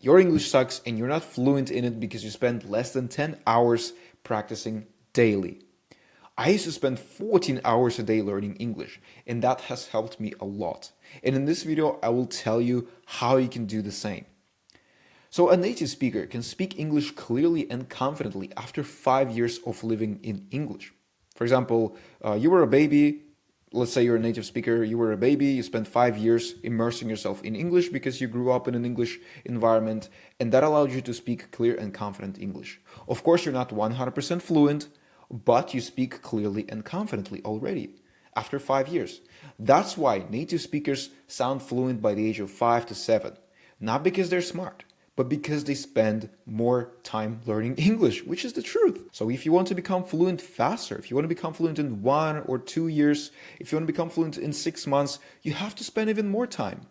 Your English sucks and you're not fluent in it because you spend less than 10 hours practicing daily. I used to spend 14 hours a day learning English, and that has helped me a lot. And in this video, I will tell you how you can do the same. So a native speaker can speak English clearly and confidently after 5 years of living in English. For example, you were a baby, let's say you're a native speaker, you were a baby, you spent 5 years immersing yourself in English because you grew up in an English environment, and that allowed you to speak clear and confident English. Of course, you're not 100% fluent, but you speak clearly and confidently already after 5 years. That's why native speakers sound fluent by the age of 5 to 7, not because they're smart, but because they spend more time learning English, which is the truth. So if you want to become fluent faster, if you want to become fluent in 1 or 2 years, if you want to become fluent in 6 months, you have to spend even more time.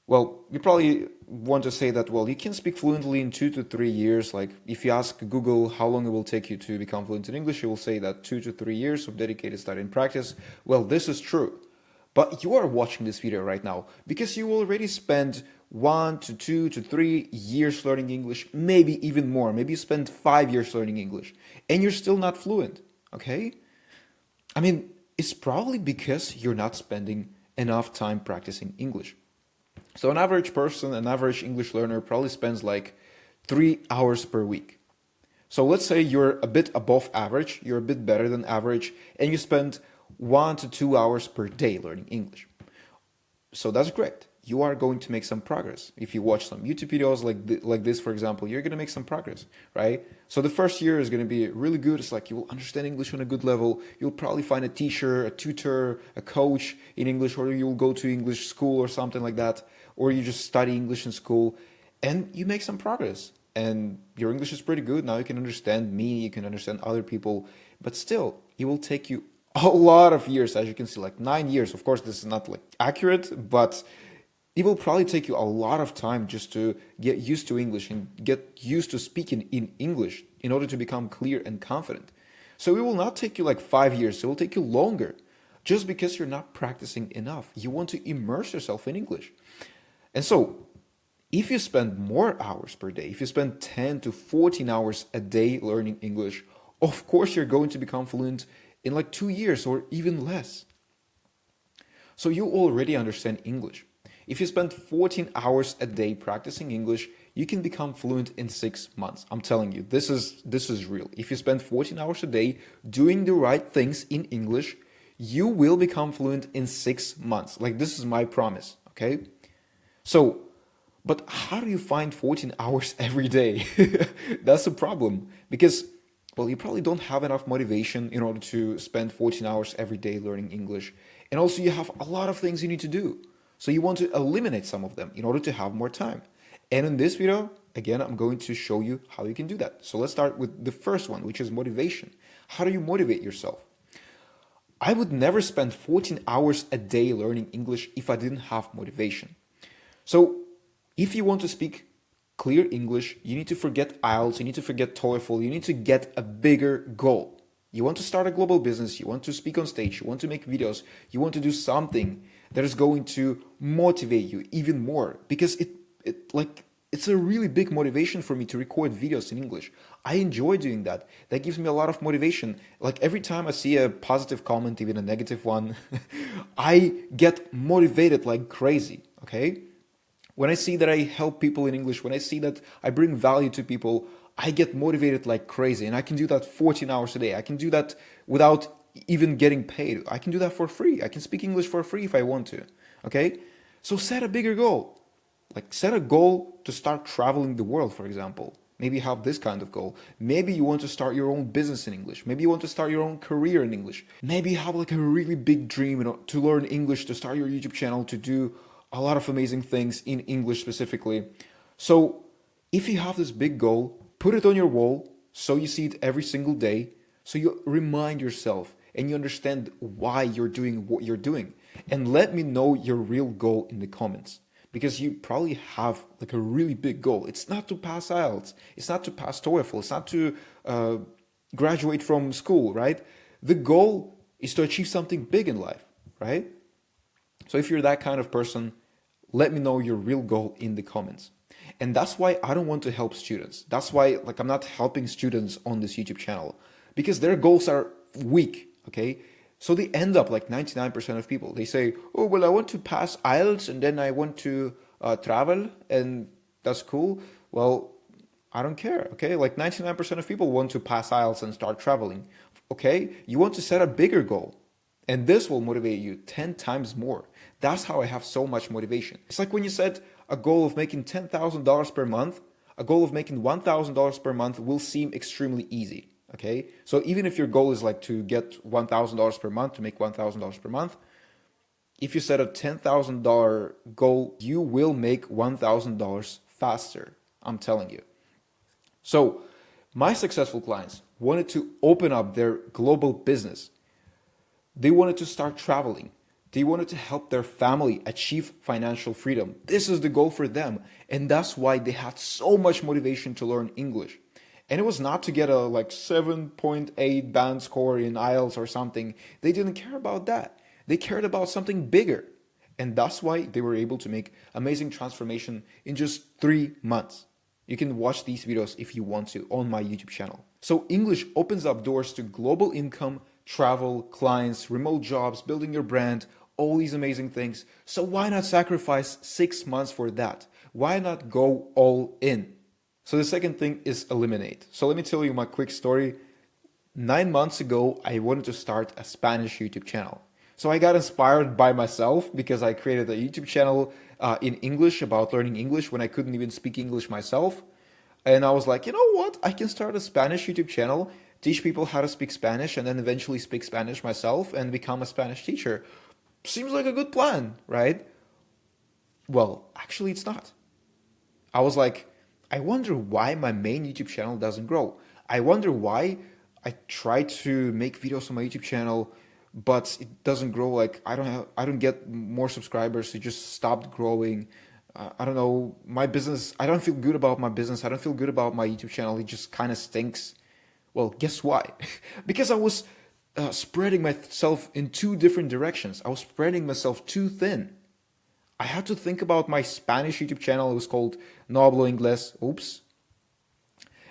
Well, you probably want to say that, well, you can speak fluently in 2 to 3 years. Like if you ask Google how long it will take you to become fluent in English, it will say that 2 to 3 years of dedicated study and practice. Well, this is true. But you are watching this video right now because you already spent 1 to 2 to 3 years learning English, maybe even more. Maybe you spent 5 years learning English and you're still not fluent, okay? I mean, it's probably because you're not spending enough time practicing English. So an average person, an average English learner probably spends like 3 hours per week. So let's say you're a bit above average, you're a bit better than average, and you spend 1 to 2 hours per day learning English. So that's great. You are going to make some progress. If you watch some YouTube videos like this, for example, you're going to make some progress, right? So the first year is going to be really good. It's like you will understand English on a good level. You'll probably find a teacher, a tutor, a coach in English, or you'll go to English school or something like that, or you just study English in school, and you make some progress. And your English is pretty good. Now you can understand me, you can understand other people, but still, it will take you a lot of years, as you can see, like 9 years. Of course, this is not like accurate, but it will probably take you a lot of time just to get used to English and get used to speaking in English in order to become clear and confident. So it will not take you like 5 years, it will take you longer just because you're not practicing enough. You want to immerse yourself in English. And so if you spend more hours per day, if you spend 10 to 14 hours a day learning English, of course you're going to become fluent in like 2 years or even less. So you already understand English. If you spend 14 hours a day practicing English, you can become fluent in 6 months. I'm telling you, this is real. If you spend 14 hours a day doing the right things in English, you will become fluent in 6 months. Like this is my promise, okay? So, but how do you find 14 hours every day? That's a problem because, well, you probably don't have enough motivation in order to spend 14 hours every day learning English. And also you have a lot of things you need to do. So you want to eliminate some of them in order to have more time. And in this video, again, I'm going to show you how you can do that. So let's start with the first one, which is motivation. How do you motivate yourself? I would never spend 14 hours a day learning English if I didn't have motivation. So if you want to speak clear English, you need to forget IELTS, you need to forget TOEFL, you need to get a bigger goal. You want to start a global business, you want to speak on stage, you want to make videos, you want to do something that is going to motivate you even more, because it's a really big motivation for me to record videos in English. I enjoy doing that. That gives me a lot of motivation. Like every time I see a positive comment, even a negative one, I get motivated like crazy, okay? When I see that I help people in English, when I see that I bring value to people, I get motivated like crazy. And I can do that 14 hours a day. I can do that without even getting paid. I can do that for free. I can speak English for free if I want to. Okay? So set a bigger goal. Like set a goal to start traveling the world, for example. Maybe have this kind of goal. Maybe you want to start your own business in English. Maybe you want to start your own career in English. Maybe you have like a really big dream, to learn English, to start your YouTube channel, to do a lot of amazing things in English specifically. So if you have this big goal, put it on your wall so you see it every single day, so you remind yourself and you understand why you're doing what you're doing. And let me know your real goal in the comments, because you probably have like a really big goal. It's not to pass IELTS, it's not to pass TOEFL, it's not to graduate from school, right? The goal is to achieve something big in life, right? So if you're that kind of person, let me know your real goal in the comments. And that's why I don't want to help students. That's why like I'm not helping students on this YouTube channel because their goals are weak, okay? So they end up like 99% of people. They say, oh, well, I want to pass IELTS and then I want to travel and that's cool. Well, I don't care, okay? Like 99% of people want to pass IELTS and start traveling, okay? You want to set a bigger goal. And this will motivate you 10 times more. That's how I have so much motivation. It's like when you set a goal of making $10,000 per month, a goal of making $1,000 per month will seem extremely easy, okay? So even if your goal is like to get $1,000 per month, to make $1,000 per month, if you set a $10,000 goal, you will make $1,000 faster, I'm telling you. So my successful clients wanted to open up their global business. They wanted to start traveling. They wanted to help their family achieve financial freedom. This is the goal for them. And that's why they had so much motivation to learn English. And it was not to get a like 7.8 band score in IELTS or something. They didn't care about that. They cared about something bigger. And that's why they were able to make amazing transformation in just 3 months. You can watch these videos if you want to on my YouTube channel. So English opens up doors to global income, travel, clients, remote jobs, building your brand, all these amazing things. So why not sacrifice 6 months for that? Why not go all in? So the second thing is eliminate. So let me tell you my quick story. 9 months ago, I wanted to start a Spanish YouTube channel. So I got inspired by myself because I created a YouTube channel in English about learning English when I couldn't even speak English myself. And I was like, you know what? I can start a Spanish YouTube channel, teach people how to speak Spanish, and then eventually speak Spanish myself and become a Spanish teacher. Seems like a good plan, right? Well, actually it's not. I was like, I wonder why my main YouTube channel doesn't grow. I wonder why I try to make videos on my YouTube channel, but it doesn't grow. Like I don't get more subscribers. It just stopped growing. I don't know, my business, I don't feel good about my business. I don't feel good about my YouTube channel. It just kind of stinks. Well, guess why? Because I was spreading myself in two different directions. I was spreading myself too thin. I had to think about my Spanish YouTube channel. It was called No Hablo Inglés. Oops.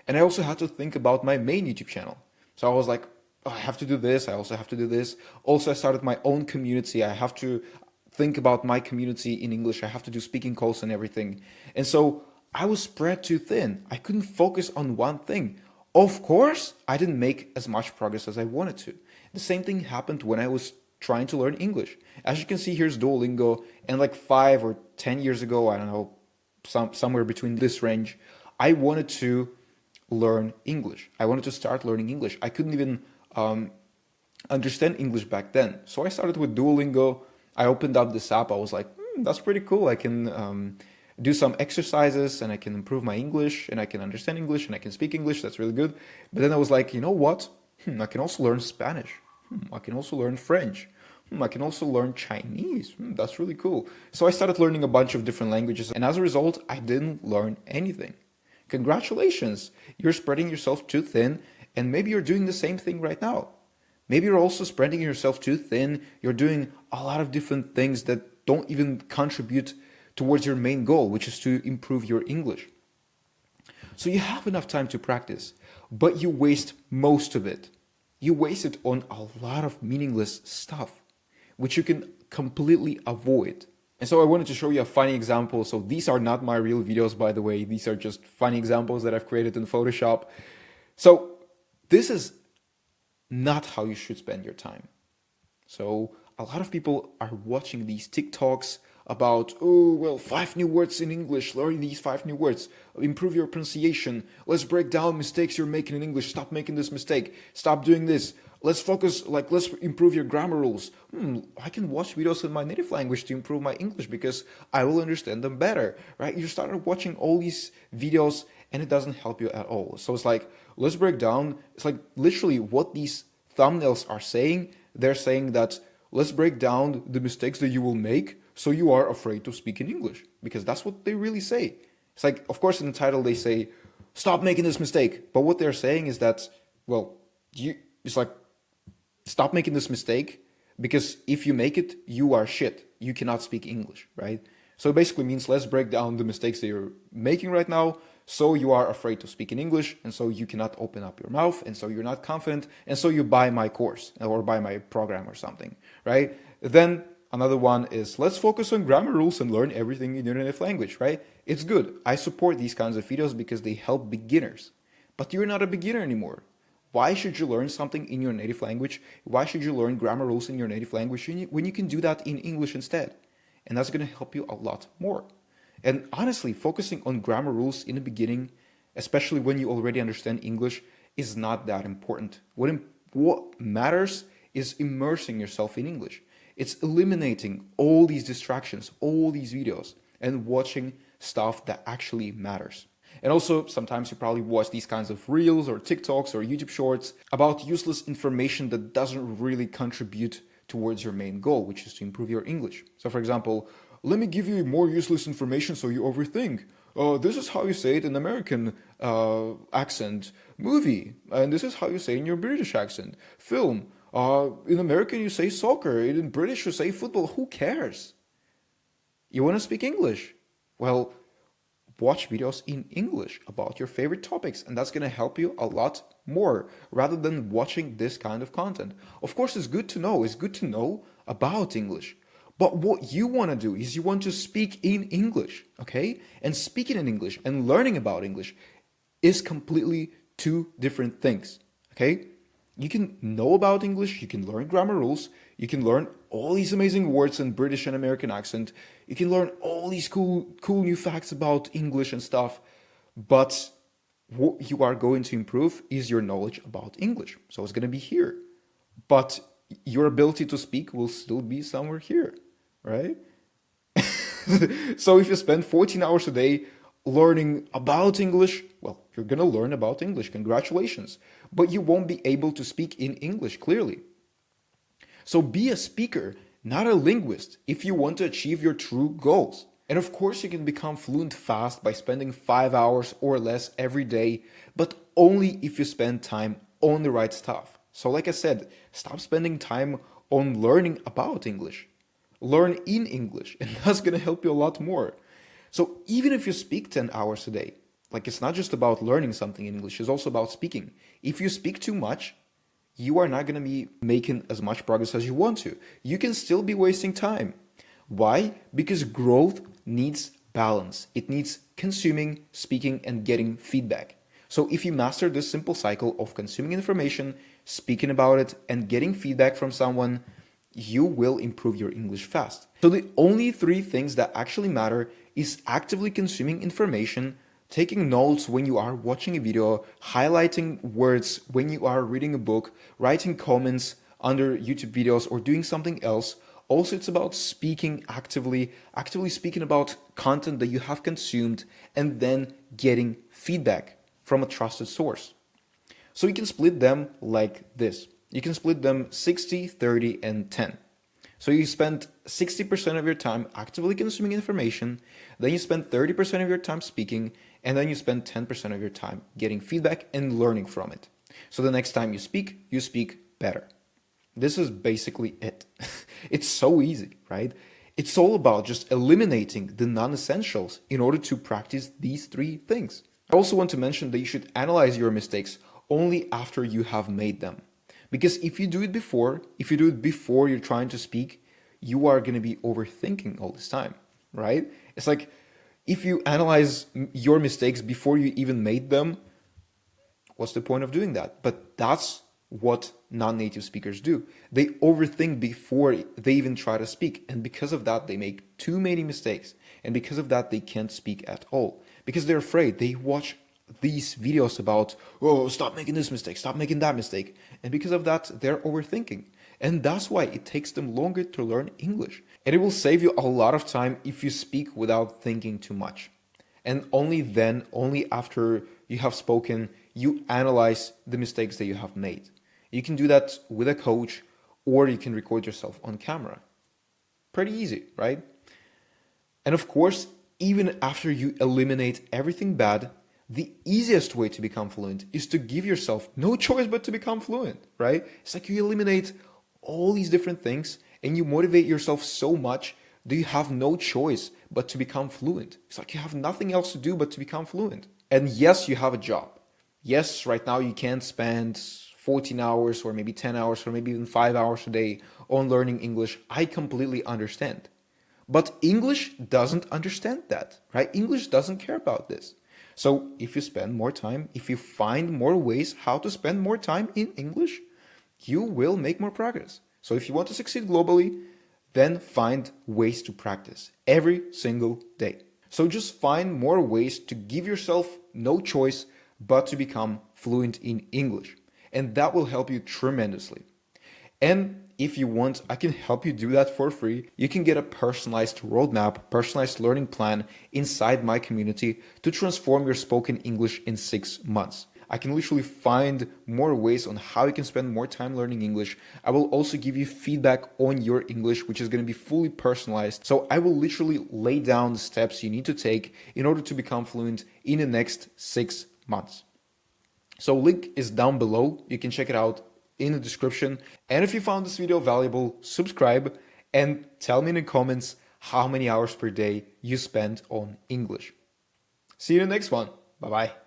And I also had to think about my main YouTube channel. So I was like, oh, I have to do this. I also have to do this. Also, I started my own community. I have to think about my community in English. I have to do speaking calls and everything. And so I was spread too thin. I couldn't focus on one thing. Of course, I didn't make as much progress as I wanted to. The same thing happened when I was trying to learn English. As you can see, here's Duolingo, and like 5 or 10 years ago, I don't know, somewhere between this range, I wanted to learn English. I wanted to start learning English. I couldn't even understand English back then. So I started with Duolingo. I opened up this app. I was like, that's pretty cool. I can do some exercises and I can improve my English and I can understand English and I can speak English. That's really good. But then I was like, you know what? I can also learn Spanish. I can also learn French. I can also learn Chinese. That's really cool. So I started learning a bunch of different languages. And as a result, I didn't learn anything. Congratulations. You're spreading yourself too thin. And maybe you're doing the same thing right now. Maybe you're also spreading yourself too thin. You're doing a lot of different things that don't even contribute towards your main goal, which is to improve your English. So you have enough time to practice, but you waste most of it. You waste it on a lot of meaningless stuff, which you can completely avoid. And so I wanted to show you a funny example. So these are not my real videos, by the way. These are just funny examples that I've created in Photoshop. So this is not how you should spend your time. So a lot of people are watching these TikToks about, oh, well, 5 new words in English, learn these 5 new words, improve your pronunciation, let's break down mistakes you're making in English, stop making this mistake, stop doing this, let's focus, like, let's improve your grammar rules. I can watch videos in my native language to improve my English because I will understand them better, right? You started watching all these videos and it doesn't help you at all. So it's like, let's break down, it's like literally what these thumbnails are saying. They're saying that let's break down the mistakes that you will make so you are afraid to speak in English, because that's what they really say. It's like, of course, in the title they say, stop making this mistake. But what they're saying is that, well, it's like, stop making this mistake, because if you make it, you are shit. You cannot speak English, right? So it basically means let's break down the mistakes that you're making right now. So you are afraid to speak in English, and so you cannot open up your mouth, and so you're not confident, and so you buy my course or buy my program or something, right? Then another one is let's focus on grammar rules and learn everything in your native language, right? It's good. I support these kinds of videos because they help beginners. But you're not a beginner anymore. Why should you learn something in your native language? Why should you learn grammar rules in your native language when you can do that in English instead? And that's going to help you a lot more. And honestly, focusing on grammar rules in the beginning, especially when you already understand English, is not that important. What matters is immersing yourself in English. It's eliminating all these distractions, all these videos, and watching stuff that actually matters. And also, sometimes you probably watch these kinds of reels or TikToks or YouTube shorts about useless information that doesn't really contribute towards your main goal, which is to improve your English. So for example, let me give you more useless information so you overthink. This is how you say it in American accent movie, and this is how you say it in your British accent film. In American you say soccer, in British you say football. Who cares? You want to speak English? Well, watch videos in English about your favorite topics, and that's going to help you a lot more rather than watching this kind of content. Of course, it's good to know about English. But what you want to do is you want to speak in English, okay? And speaking in English and learning about English is completely two different things, okay? You can know about English, you can learn grammar rules, you can learn all these amazing words in British and American accent, you can learn all these cool new facts about English and stuff, but what you are going to improve is your knowledge about English. So it's going to be here. But your ability to speak will still be somewhere here, right? So if you spend 14 hours a day learning about English, well, you're going to learn about English. Congratulations. But you won't be able to speak in English clearly. So be a speaker, not a linguist, if you want to achieve your true goals. And of course, you can become fluent fast by spending 5 hours or less every day, but only if you spend time on the right stuff. So like I said, stop spending time on learning about English. Learn in English, and that's going to help you a lot more. So even if you speak 10 hours a day, like it's not just about learning something in English, it's also about speaking. If you speak too much, you are not going to be making as much progress as you want to. You can still be wasting time. Why? Because growth needs balance. It needs consuming, speaking, and getting feedback. So if you master this simple cycle of consuming information, speaking about it, and getting feedback from someone, you will improve your English fast. So the only three things that actually matter is actively consuming information, taking notes when you are watching a video, highlighting words when you are reading a book, writing comments under YouTube videos, or doing something else. Also, it's about speaking actively speaking about content that you have consumed, and then getting feedback from a trusted source. So you can split them like this. You can split them 60, 30, and 10. So you spend 60% of your time actively consuming information, then you spend 30% of your time speaking, and then you spend 10% of your time getting feedback and learning from it. So the next time you speak better. This is basically it. It's so easy, right? It's all about just eliminating the non-essentials in order to practice these three things. I also want to mention that you should analyze your mistakes only after you have made them. Because if you do it before you're trying to speak, you are going to be overthinking all this time, right? It's like if you analyze your mistakes before you even made them, what's the point of doing that? But that's what non-native speakers do. They overthink before they even try to speak. And because of that, they make too many mistakes. And because of that, they can't speak at all. Because they're afraid. They watch these videos about, oh, stop making this mistake, stop making that mistake. And because of that, they're overthinking. And that's why it takes them longer to learn English. And it will save you a lot of time if you speak without thinking too much. And only then, only after you have spoken, you analyze the mistakes that you have made. You can do that with a coach, or you can record yourself on camera. Pretty easy, right? And of course, even after you eliminate everything bad, the easiest way to become fluent is to give yourself no choice but to become fluent, right? It's like you eliminate all these different things and you motivate yourself so much do you have no choice but to become fluent? It's like you have nothing else to do but to become fluent. And yes, you have a job. Yes, right now you can't spend 14 hours or maybe 10 hours or maybe even 5 hours a day on learning English. I completely understand. But English doesn't understand that, right? English doesn't care about this. So if you spend more time, if you find more ways how to spend more time in English, you will make more progress. So if you want to succeed globally, then find ways to practice every single day. So just find more ways to give yourself no choice but to become fluent in English. And that will help you tremendously. And if you want, I can help you do that for free. You can get a personalized roadmap, personalized learning plan inside my community to transform your spoken English in 6 months. I can literally find more ways on how you can spend more time learning English. I will also give you feedback on your English, which is going to be fully personalized. So I will literally lay down the steps you need to take in order to become fluent in the next 6 months. So link is down below. You can check it out in the description. And if you found this video valuable, subscribe and tell me in the comments how many hours per day you spend on English. See you in the next one. Bye bye.